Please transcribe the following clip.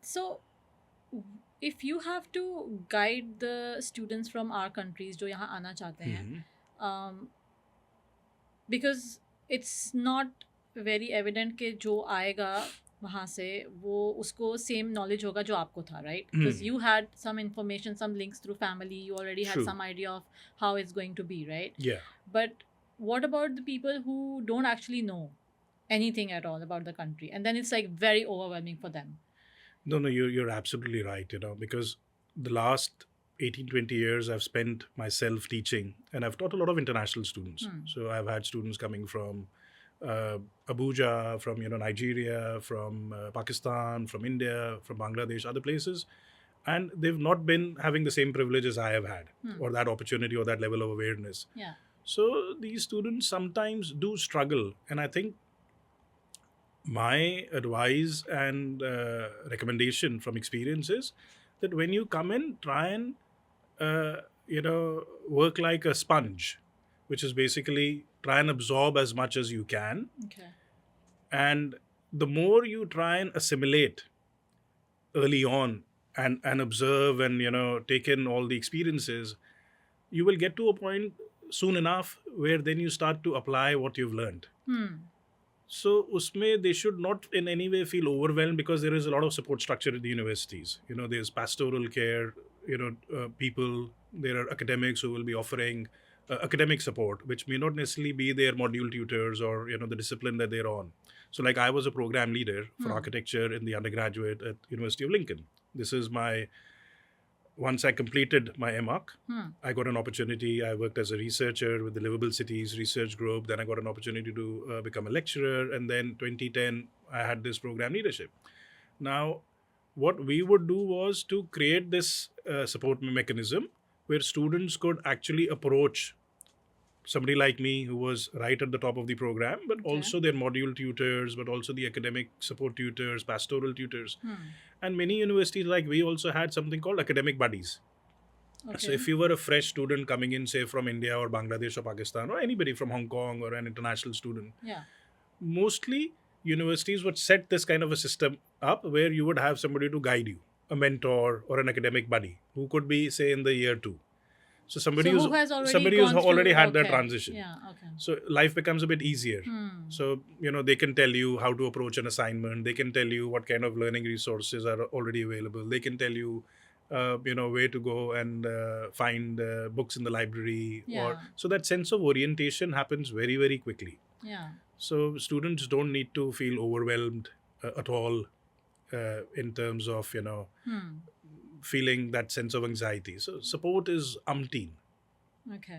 So, if you have to guide the students from our countries जो यहाँ आना चाहते हैं, Hmm. um, because it's not very evident कि जो आएगा वहाँ से वो उसको same knowledge होगा जो आपको था, right? Because Hmm. you had some information, some links through family, you already had True. some idea of how it's going to be, right? Yeah. But what about the people who don't actually know anything at all about the country, and then it's like very overwhelming for them? No, no, you're absolutely right, because the last 18, 20 years I've spent myself teaching, and I've taught a lot of international students. Hmm. So I've had students coming from uh, Abuja, from, Nigeria, from Pakistan, from India, from Bangladesh, other places. And they've not been having the same privileges I have had, Hmm. or that opportunity or that level of awareness. Yeah. So these students sometimes do struggle. And I think my advice and recommendation from experience is that when you come in, try and work like a sponge, which is basically try and absorb as much as you can. Okay. And the more you try and assimilate early on, and observe, and take in all the experiences, you will get to a point soon enough where then you start to apply what you've learned. Hmm. So, usme they should not in any way feel overwhelmed, because there is a lot of support structure at the universities. There's pastoral care, people, there are academics who will be offering academic support, which may not necessarily be their module tutors or, the discipline that they're on. So, like I was a program leader for Hmm. architecture in the undergraduate at University of Lincoln. This is my Once I completed my MArch, Hmm. I got an opportunity. I worked as a researcher with the Livable Cities Research Group. Then I got an opportunity to become a lecturer. And then 2010, I had this program leadership. Now, what we would do was to create this support mechanism where students could actually approach somebody like me who was right at the top of the program, but Okay. also their module tutors, but also the academic support tutors, pastoral tutors. Hmm. And many universities like we also had something called academic buddies. So Okay. if you were a fresh student coming in, say from India or Bangladesh or Pakistan, or anybody from Hong Kong, or an international student, Yeah. mostly universities would set this kind of a system up where you would have somebody to guide you, a mentor or an academic buddy who could be, say, in the year two. So So who has already somebody who's gone already through? had that Okay. transition. Yeah. Okay. So life becomes a bit easier. Hmm. So they can tell you how to approach an assignment. They can tell you what kind of learning resources are already available. They can tell you where to go and find books in the library. Or Yeah. so that sense of orientation happens very, very quickly. Yeah. So students don't need to feel overwhelmed at all, in terms of Hmm. feeling that sense of anxiety. So support is umpteen. Okay.